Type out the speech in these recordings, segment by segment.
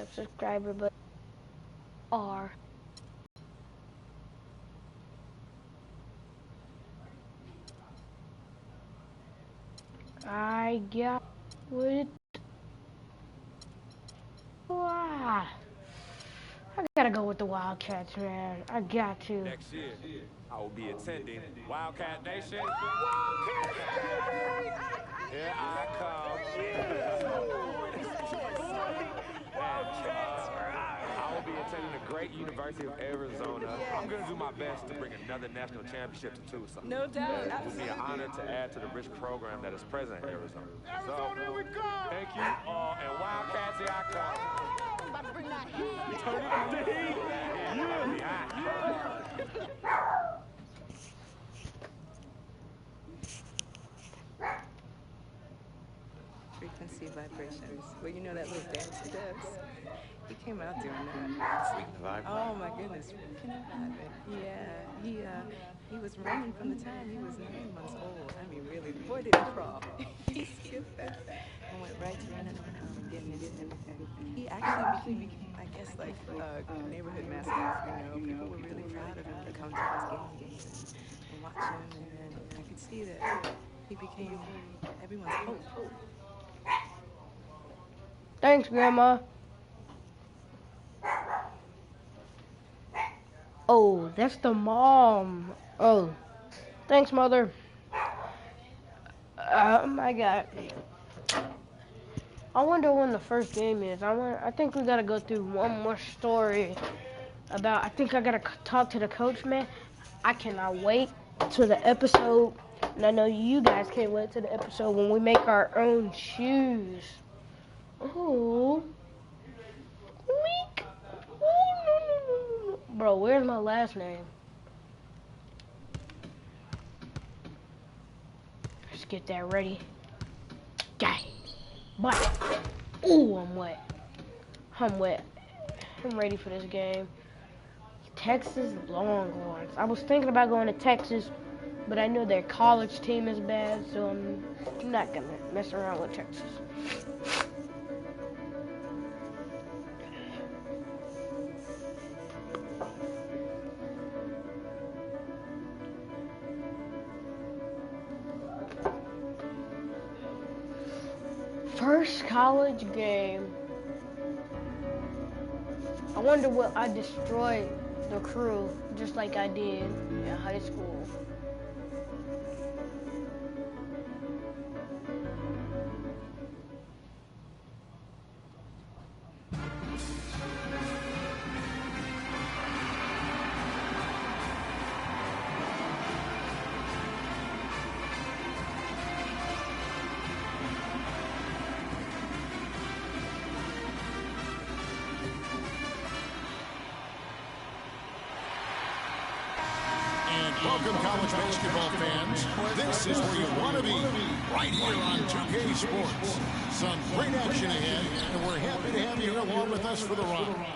that subscriber button. R. I got it. Wow. I gotta go with the Wildcats, man. I got to. Next year, I will be attending Wildcat Nation. Here I come. I will be attending the great University of Arizona. I'm going to do my best to bring another national championship to Tucson. No doubt. It will be an honor to add to the rich program that is present in Arizona. Arizona, we go! Thank you all, and Wildcats, here I come. I'm about to bring that heat. Turn it up the heat. Frequency vibrations. Well, you know that little dance he does. He came out doing that. Oh my goodness, freaking vibing. Yeah, he was running from the time he was 9 months old. I mean, really, the boy didn't crawl. He skipped that and went right to running around and getting it and everything. He actually became, I guess, like a neighborhood mascot. You know, people were really proud of him to come to his games and watch him, and I could see that he became everyone's hope. Thanks, Grandma. Oh, that's the mom. Oh, thanks, Mother. Oh my God. I wonder when the first game is. I think we gotta go through one more story about. I think I gotta talk to the coach, man. I cannot wait to the episode, and I know you guys can't wait to the episode when we make our own shoes. Ooh. Weak. Bro, where's my last name? Let's get that ready. Dang. But, ooh, I'm wet. I'm ready for this game. Texas Longhorns. I was thinking about going to Texas, but I know their college team is bad, so I'm not gonna mess around with Texas. First college game. I wonder what I destroyed the crew just like I did in high school. Welcome, college basketball fans. This is where you want to be, right here on 2K Sports. Some great action ahead, and we're happy to have you here along with us for the ride.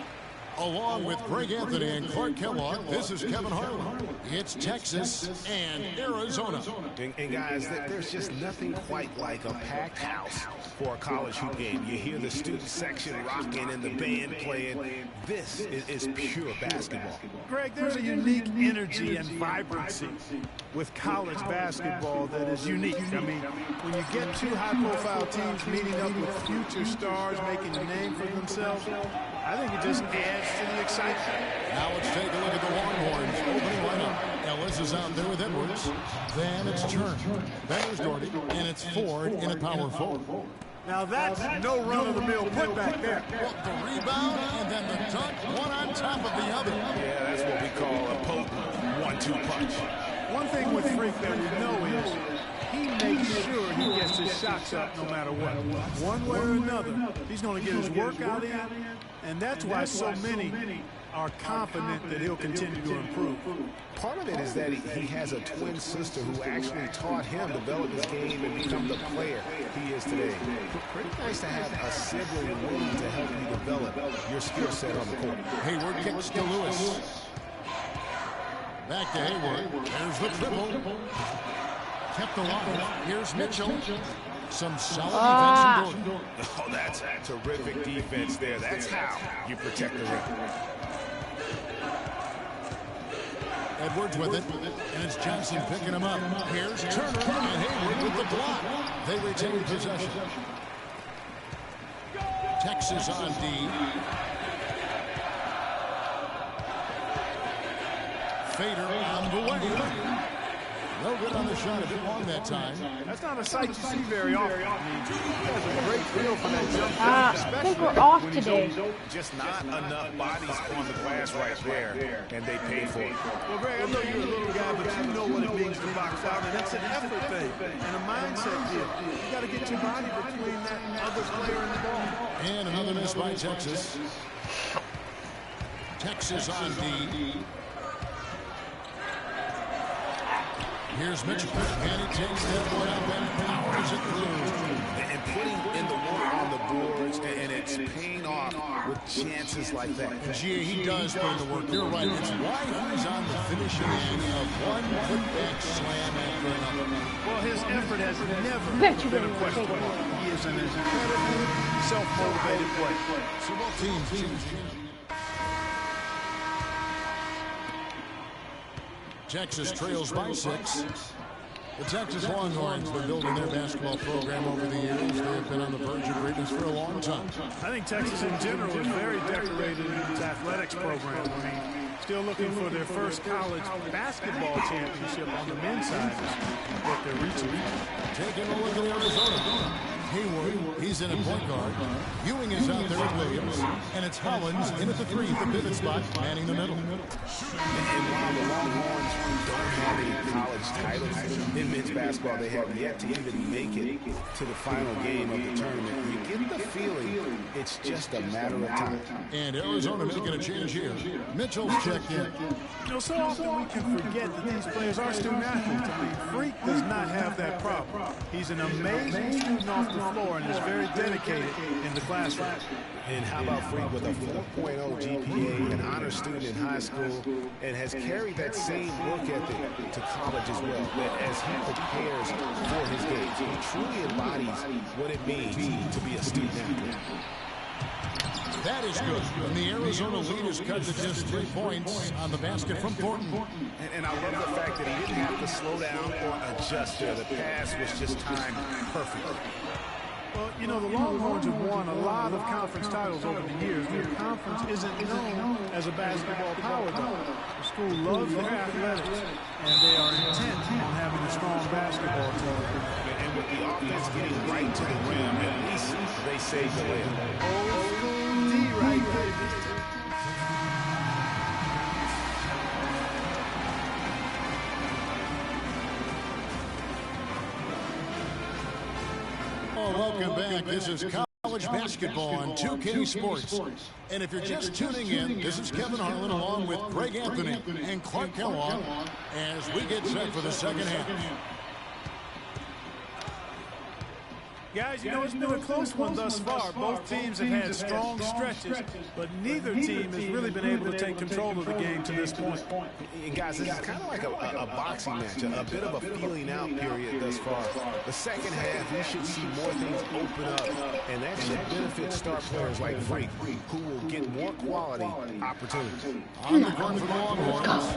Along with Greg Anthony and Clark Kellogg, this is Kevin Harlan. It's Texas and Arizona. And guys, there's just nothing quite like a packed house for a college hoop game. You hear the student section rocking and the band playing. This is pure basketball. Greg, there's a unique energy and vibrancy with college basketball that is unique. I mean, when you get two high-profile teams meeting up with future stars making a name for themselves, I think it just adds to the excitement. Now let's take a look at the Longhorns opening lineup. Ellis is out there with Edwards. Then it's Churn. Then there's Doherty. And it's Ford in a power forward. Now that's no run-of-the-mill putback there. Well, the rebound and then the dunk, one on top of the other. Yeah, that's what we call a potent 1-2 punch. One thing with Freak that we know is he makes sure he gets his shots up no matter what. One way or another, he's going to get his workout in, and that's why so many are confident that he'll continue to improve. Part of it is that he has a twin sister who actually taught him to develop his game and become the player he is today. Pretty nice to have a sibling willing to help you develop your skill set on the court. Hayward kicks to Lewis. Back to Hayward. There's the triple. Kept alive. Here's Mitchell. Some solid defense from Gordon. Oh, that's terrific defense there. That's how you protect the rim. Edwards with it, and it's Johnson picking him up. Here's Turner and Hayward with the block. They retain possession. Texas on D. Fader on the way. No good on the shot, a bit long that time. That's not a sight you see very often. He has a great feel for that jump shot. I think we're off today. Just not enough bodies on the glass right there, and they pay for it. Well, Greg, I know you're a little guy, but you know what it means to box out, and it's an effort thing and a mindset deal. You got to get your body between that other player and the ball. And another miss by Texas. Texas on D. Here's Mitchell, and he takes that one up and powers it through. And putting in the work on the boards, and it's paying off with chances like that. And Gia, he does put in the work. You're right. It's why he's on the finishing end of one putback slam after another. Well, his effort has never been a question mark. He is an incredibly self-motivated player. So both teams changing. Texas trails by 6. The Texas Longhorns have been building their basketball program over the years. They have been on the verge of greatness for a long time. I think Texas in general is very decorated in its athletics program. I mean, still looking for their first college basketball championship on the men's side is what they're reaching. Taking a look at Arizona. Hayward, he's in a point guard. Ewing is out there with Williams. And it's Hollins in at the 3, the pivot spot, manning the middle. And while the Longhorns don't have any college titles in men's basketball, they have yet to even make it to the final game of the tournament. You get the feeling it's just a matter of time. And Arizona making a change here. Mitchell's checked in. You know, so often we can forget that these players are student athletes. I mean, Freak does not have that problem. He's an amazing student off the floor and is very dedicated in the classroom. And how about Freak with a 4.0 GPA, an honor student in high school, and has carried that same work ethic to college as well, as he prepares for his games. He truly embodies what it means to be a student athlete. That is good. And the Arizona lead is cut to just 3 points on the basket from Thornton. And I love the fact that he didn't have to slow down or adjust there. The pass was just timed perfectly. Well, you know, the Longhorns have won a lot of conference titles over the years. Their conference isn't known as a basketball power, though. The school loves their athletics, and they are intent on having a strong basketball team. And with the offense getting right to the rim, at least they saved the layup. Old school D right there. Welcome back. This is college basketball on 2K Sports. And if you're just tuning in, this is Kevin Harlan along with Greg Anthony and Clark Kellogg as we get set for the second half. Guys, you know, it's been a close one thus far. Both teams have had strong stretches, but neither team has really been able to take control of the game to this point. And guys, this is kind of like a boxing match, a bit of a feeling out period thus far. The second half, we should see more things open up, and that should benefit star players like Freak, who will get more quality opportunities. On the court for the Longhorns,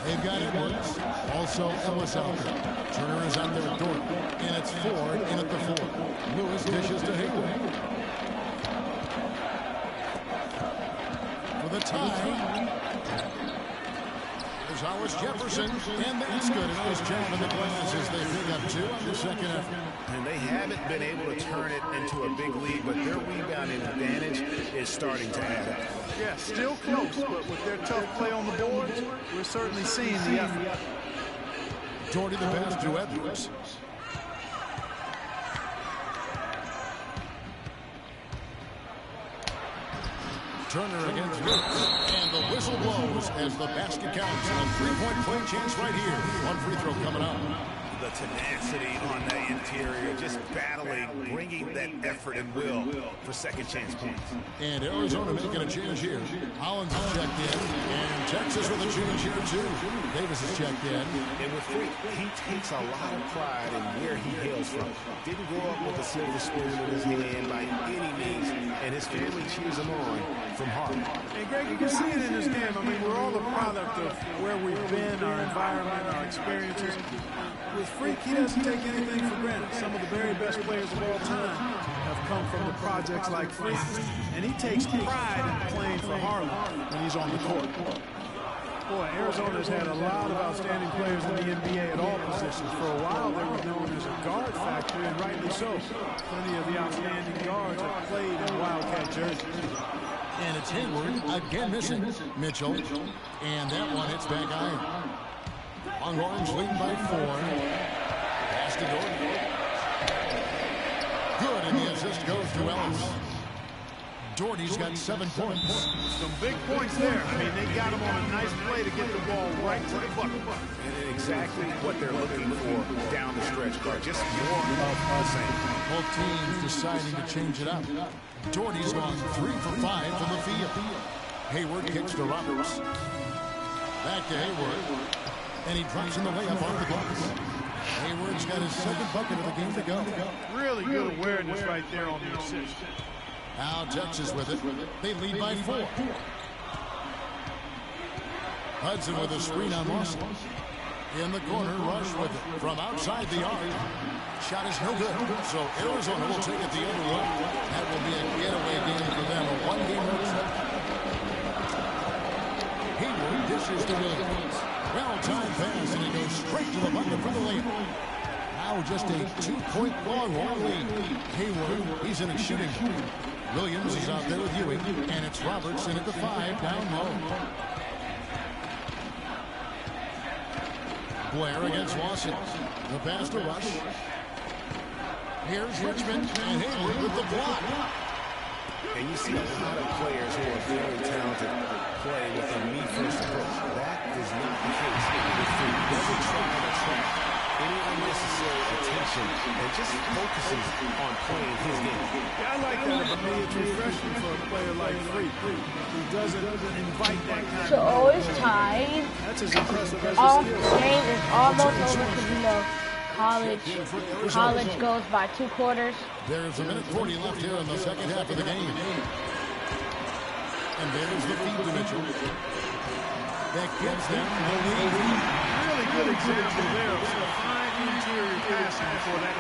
they've got Edwards, also Ellis out there. Turner is out there at Dorton, and it's Ford in at the 4. Lewis dishes to Hayward. For the tie. There's Howard Jefferson, and that's good. A nice job in the glass as they pick up 2 on the second effort. And they haven't been able to turn it into a big lead, but their rebounding advantage is starting to add up. Yeah, still close, but with their tough play on the boards, we're certainly seeing the effort. Doherty the pass to Edwards. Turner against Lewis, and the whistle blows as the basket counts. A 3-point play chance right here. One free throw coming up. the tenacity on the interior, just battling, bringing that effort and will for second chance points. And Arizona making a change here. Hollins is checked in, and Texas with a change here too. Davis is checked in. And with Freak, he takes a lot of pride in where he hails from. Didn't grow up with a silver spoon in his hand by any means, and his family cheers him on from Harvard. And Greg, you can see it in this game. I mean, we're all the product of where we've been, our environment, our experiences. With Freak, he doesn't take anything for granted. Some of the very best players of all time have come from the projects like Freak, and he takes pride in playing for Harlem when he's on the court. Boy, Arizona's had a lot of outstanding players in the NBA at all positions. For a while, they were known as a guard factory, and rightly so. Plenty of the outstanding guards have played in Wildcat jerseys. And it's Hayward again missing. Mitchell. And that one hits back iron. Longhorns leading by 4. Pass to Gordon. Good, and the assist goes to Ellis. Doherty's got 7 points. Some big points there. I mean, they got him on a nice play to get the ball right to the bucket. And exactly what they're looking for down the stretch, Clark. Just more of the same. Both teams deciding to change it up. Doherty's gone 3 for 5 from the field. Hayward kicks to Roberts. Back to Hayward. And he drops in the layup off the glass. Hayward's got his second bucket of the game to go. Really good awareness right there on the assist. Now Texas with it. They lead by 4. Hudson with a screen on Lawson. In the corner, Rush with it from outside the arc. Shot is no good. So Arizona will take it the other way. That will be a getaway game for them. A one-game road trip. Hayward dishes to Williams. Well-timed pass, and he goes straight to the bucket for the layup. Now just a 2-point long lead. Hayward, he's in a shooting. Williams is out there with Ewing, and it's Roberts in at the 5 down low. Blair against Lawson. The pass to Rush. Here's Richmond, and Hayward with the block. And you see a lot of players who are very talented play with a me-first approach. That is not the case with Freak. He doesn't try to attract any unnecessary attention and just focuses on playing his game. Yeah, I like that. For me, it's refreshing for a player like Freak who doesn't invite that kind So of always tied. That's as impressive as All it is. game is almost over because you know college goes by 2 quarters. There's a minute 40 left here in the second half of the game. And there's the feed to Mitchell. That gives them the lead. Really good example there of some fine interior passing before that.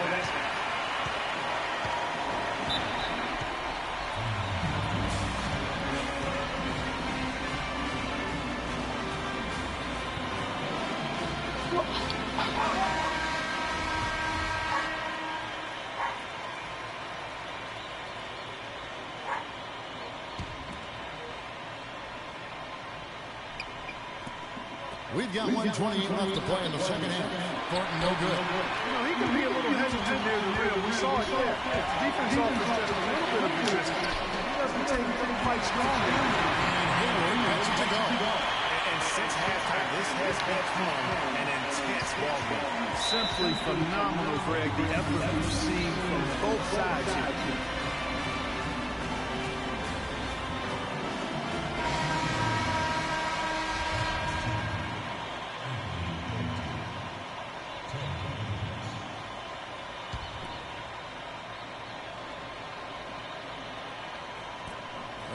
We've got 1:28 left to play in the second half. Thornton, no good. You know, he can be a little hesitant near the rim. We saw it there. The defense offers just a little bit of resistance. He doesn't take it quite strong. And Hayward gets it to go. And since halftime, this has become an intense ball game. Simply phenomenal, Greg, the effort we've seen from both sides here.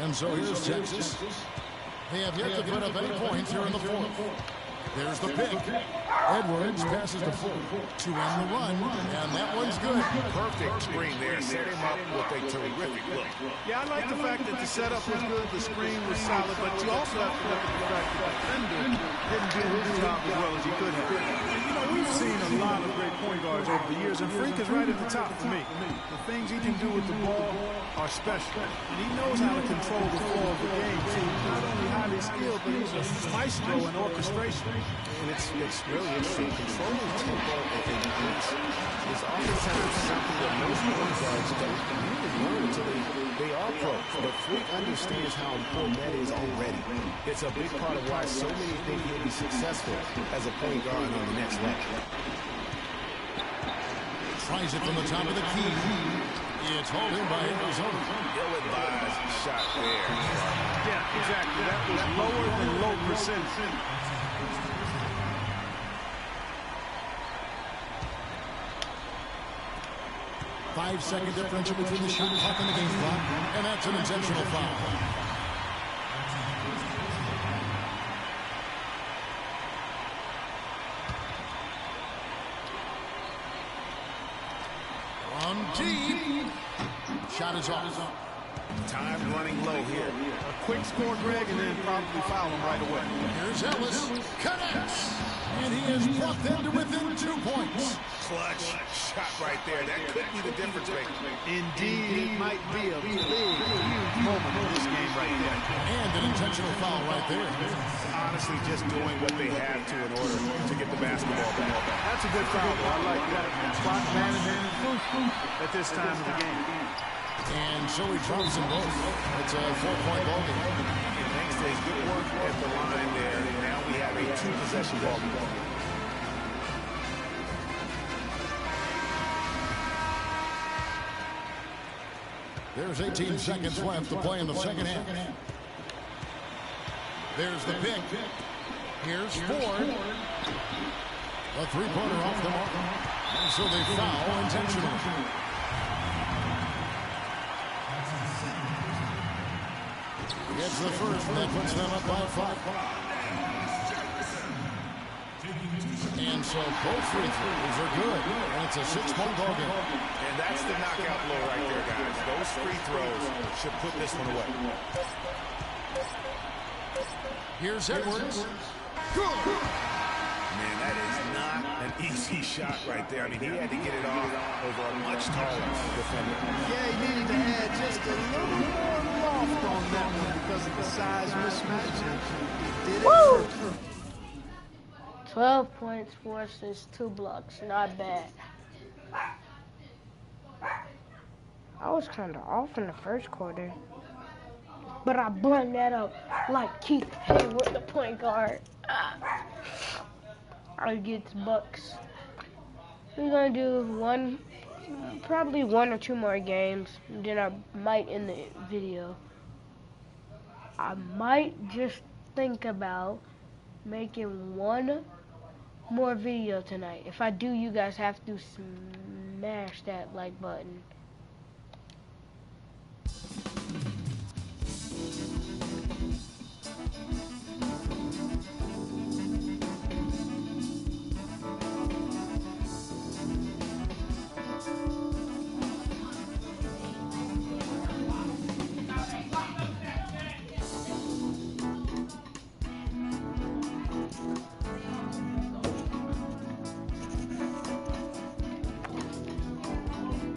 And so here's Texas. They have yet to put up any points here in the fourth. There's the pick. Edwards passes to Full to end the run, and that one's good. Perfect screen there. Set him up with a terrific look. Yeah, I like the fact that the setup was good, the screen was solid, but you also have to look at the fact that the defender didn't do his job as well as he could have. And, you know, we've seen a lot of great point guards over the years, and Freak is right at the top for me. The things he can do with the ball are special, and he knows how to control the flow of the game, too. He's not only highly skilled, but he's a maestro in orchestration. And it's really interesting. Controlling tempo at the pace is oftentimes something that most point guards don't really learn until they are pros. But Freak understands how important that is already. It's a big part of why so many think he'll be successful as a point guard on the next level. Tries it from the top of the key. It's hauled in by Arizona. Ill-advised shot there. Yeah, exactly. That was lower than low percentage. 5-second differential between the shot clock and the game clock, and that's an intentional foul. From deep. Shot is off. Time running low here. A quick score, Greg, and then probably foul him right away. Here's Ellis. Connects. And he has brought them to within 2 points. Clutch shot right there. That could be the difference maker. Indeed, it might be a big, huge moment in this game right there. And an intentional foul right there. Honestly, just doing what they have to in order to get the basketball back. That's a good foul, though. I like that. Clock management at this time of the game. And so he drops them both. It's a 4-point ball game. Thanks to his good work at the line there. Now we have a 2-possession ball game. There's 18 seconds left to play in the second half. There's the pick. Here's Ford. A three-pointer off the mark. And so they foul intentionally. Gets the first, and that puts them up by 5. And so both free throws are good. And it's a 6-point ball game. And that's the knockout blow right there, guys. Those free throws should put this one away. Here's Edwards. Good. Man, that is not an easy shot right there. I mean, he had to get it off over a much taller defender. Yeah, he needed to add just a little more loft on that one because of the size mismatch. He did it. Woo! 12 points versus 2 blocks. Not bad. I was kind of off in the first quarter, but I blend that up like Keith Hayward, the point guard. I get Bucks. We're gonna do probably 1 or 2 more games. Then I might end the video. I might just think about making 1 more video tonight. If I do, you guys have to smash that like button.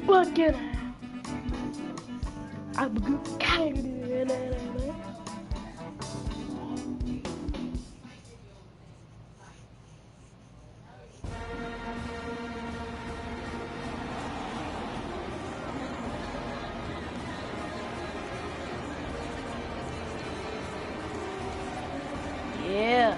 Look at her. I'm good. Yeah.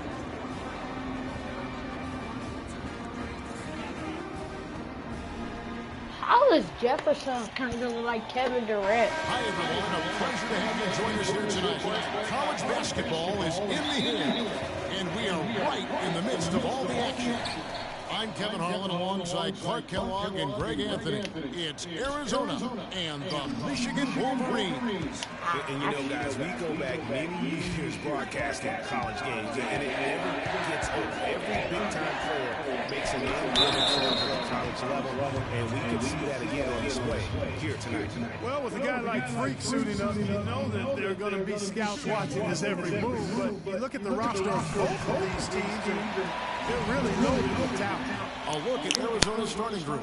How is Jefferson kind of like Kevin Durant? Hi, everyone. A pleasure to have you join us here tonight. College basketball is in the air, and we are right in the midst of all the action. I'm Kevin Harlan alongside Clark Kellogg and Greg Anthony. It's Arizona and the Michigan Wolverines. And you know, guys, we go back many years broadcasting college games, and it never gets old. Every big-time player makes a name for themselves at the college level, and we can see that again on display here tonight. Well, with a guy like Freak suiting up, you know that there are going to be scouts watching his every move. But you look at the roster of both of these teams, and they're really loaded with talent. A look at Arizona's starting group.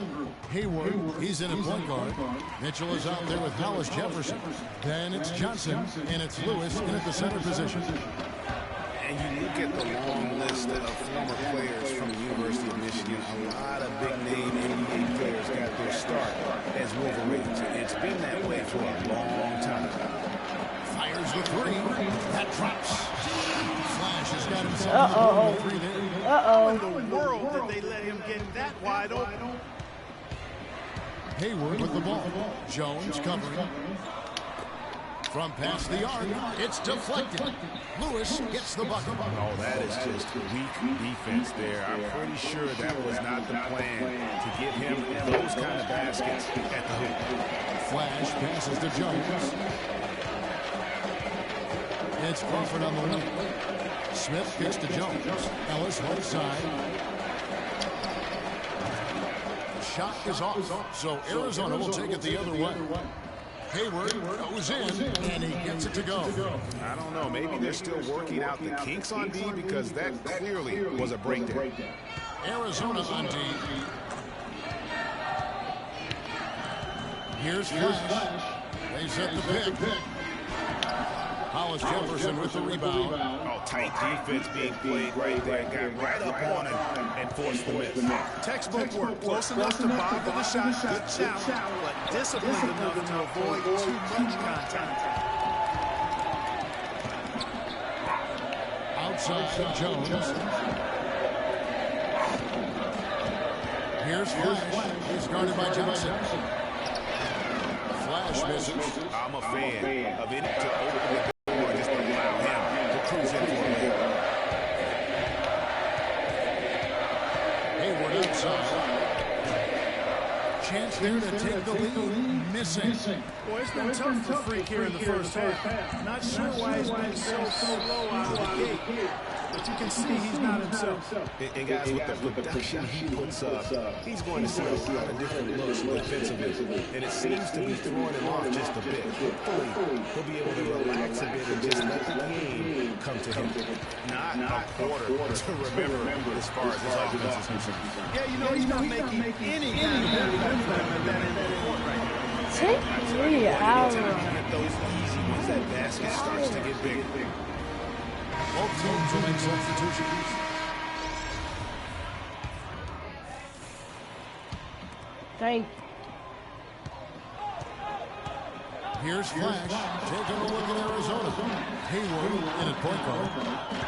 Hayward, he's in a point guard. Mitchell is out there with Hollis Jefferson. Then it's Johnson, and it's Lewis in at the center position. And you look at the long list of former players from the University of Michigan. A lot of big-name NBA players got their start as Wolverines. It's been that way for a long time. Fires the 3. That drops. Flash has got himself the 3 there. How in the world did they let him get that wide open? Hayward with the ball. Jones covering. From past the arc, it's deflected. Lewis gets the bucket. Oh, that is just weak defense there. I'm pretty sure that was not the plan to give him those kind of baskets at the hoop. Flash passes to Jones. It's Crawford on the wing. Smith kicks to Jones. Ellis right side. Shot is off, so Arizona will take it the other way. Hayward goes in, and he gets it to go. I don't know. Maybe they're still working out the kinks on D, because that clearly was a breakdown. Arizona on D. Here's Flash. They set the pick. Hollis Jefferson with the rebound. Oh, tight defense being played right there. Got right up on him and forced the miss. Textbook work. Close enough to bother the shot. Good challenge, but disciplined enough to avoid too much contact. Outside Jones. Here's Flash. He's guarded by Johnson. Flash misses. I'm a fan of it to open the door. Just allow him to cruise in for a goal. Hayward outside. Chance there to take the lead. Missing. Boy, it's been tough for Freak here in the first half. Not sure why he's been so slow out of the gate. But you can see he's not himself. And guys, with the production he puts up, he's going to see a lot of different looks defensively. And it seems to be throwing him off just a bit. Hopefully, he'll be able to relax a bit and just let the game come to him. Not a quarter to remember as far as his offense is concerned. Yeah, you know, he's not making any kind of impact at that end of the court right now. Take 3 hours. Those easy ones, that basket starts to get bigger. Both teams will make substitutions. Thank Here's Flash taking a look at Arizona. Hayward in at point guard.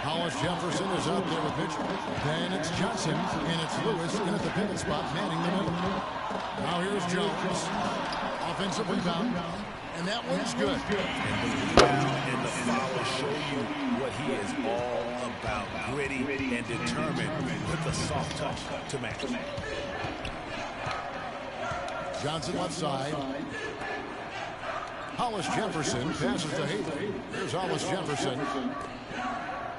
Hollis Jefferson is out there with Mitchell. Then it's Johnson, and it's Lewis in at the pivot spot, manning the middle. Now here's Jones. Offensive rebound. And that one's good. And the foul show you what he is all about. Gritty and determined with the soft touch to match. Johnson left side. Hollis Jefferson passes to Hayward. There's Hollis Jefferson.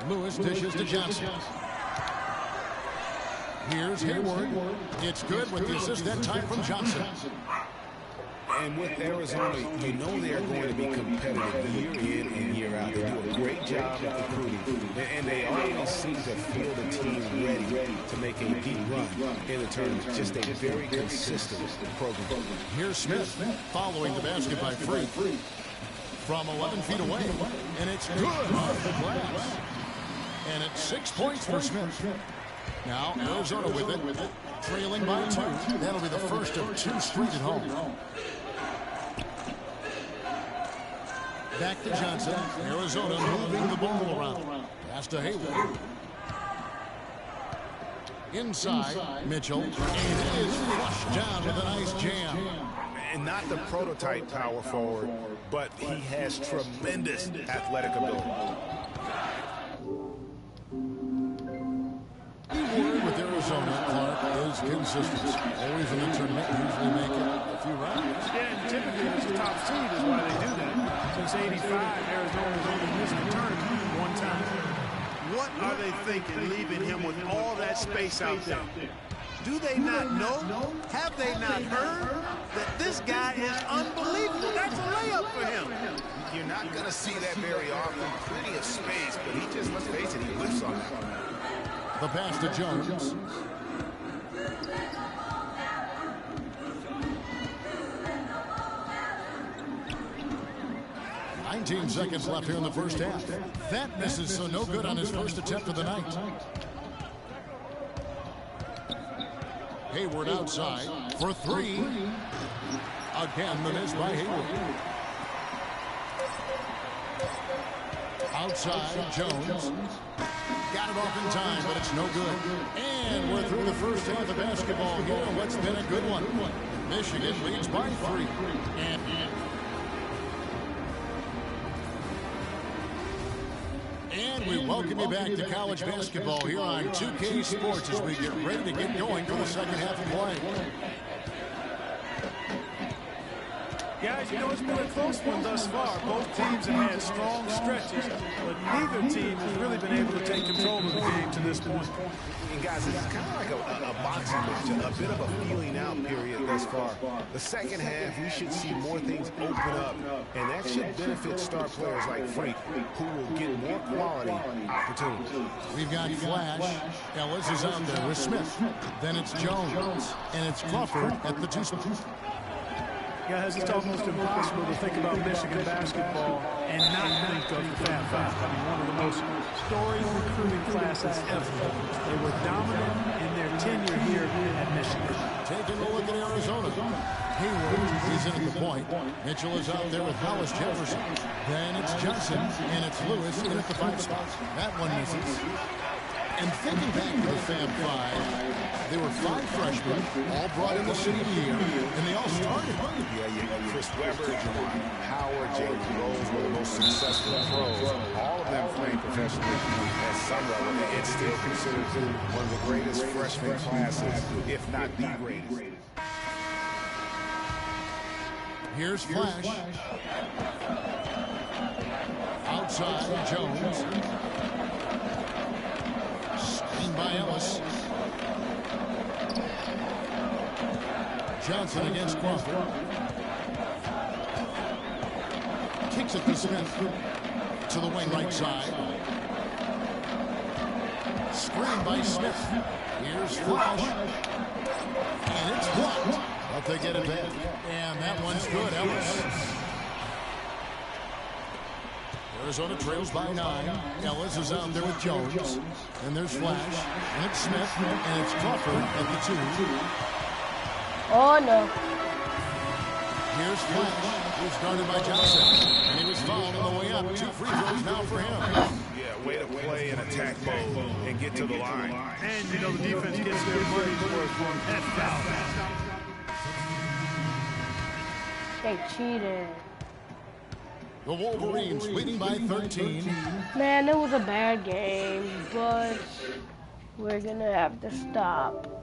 Lewis dishes to Johnson. Here's Hayward. It's good with the assist that time from Johnson. And with Arizona, you know they are going to be competitive year in and year out. They do a great job of recruiting, and they always seem to feel the team ready to make a deep run in the tournament. Just a very consistent program. Here's Smith following the basket by Freak from 11 feet away, and it's good off the glass. And it's 6 points for Smith. Now Arizona with it, trailing by 2. That'll be the first of 2 straight at home. Back to Johnson. Arizona moving the ball around. Pass to Hayward. Inside, Mitchell. And it is flushed down with a nice jam. And not the prototype power forward, but he has tremendous athletic ability. With Arizona, Clark is consistent. Always in the tournament, usually make it a few rounds. Yeah, and typically it's a top seed is why they do that. Since '85, Arizona's only missed the tournament 1 time. What are they thinking, leaving him with all that space out there? Do they not know? Have they not heard that this guy is unbelievable? That's a layup for him. You're not going to see that very often. Plenty of space, but he just, let's face it, he whiffs on that one. The pass to Jones. 19 seconds left here in the first half. That misses, so no good on his first attempt of the night. Hayward outside for 3. Again, the miss by Hayward. Outside, Jones. Got it off in time, but it's no good. And we're through the first half of basketball here. What's been a good one. Michigan leads by 3. And we welcome you back to college basketball here on 2K Sports as we get ready to get going for the second half of play. Guys, you know, it's been a close one thus far. Both teams have had strong stretches, but neither team has really been able to take control of the game to this point. And guys, it's kind of like a boxing match, a bit of a feeling out period thus far. The second half, we should see more things open up, and that should benefit star players like Freak, who will get more quality opportunities. We've got Flash. Ellis is out there with Smith. Then it's Jones, and it's Crawford at the 2 spot. Guys, it's almost impossible to think about Michigan basketball and not think of the Fab Five. I mean, one of the most storied recruiting classes ever. They were dominant in their tenure here at Michigan. Taking a look at Arizona. Hayward is in at the point. Mitchell is out there with Hollis Jefferson. Then it's Johnson, and it's Lewis in at the 5 spot. That one misses. And thinking back to the Fab Five, there were 5 freshmen, all brought in the same year, and they all started. Yeah, Chris Webber, Juwan Howard, Jalen Rose were the most successful pros. All of them playing professionally at some level. It's still considered one of the greatest freshman classes, if not the greatest. Here's Flash. Outside, Jones. Screen by Ellis. Johnson against Crawford. Kicks it to Smith. To the wing right side. Screen by Smith. Here's Flash. And it's blocked. But they get it back. And that one's good, Ellis. Arizona trails by 9. Ellis is out there with Jones. And there's Flash. And it's Smith. And it's Crawford at the 2. Oh, no. Here's Flash, who's guarded by Johnson. And he was fouled on the way up. 2 free throws now for him. Yeah, way to play in attack mode and get to the line. And, you know, the defense gets their money's worth on that foul. They cheated. The Wolverines leading by 13. Man, it was a bad game, but we're going to have to stop.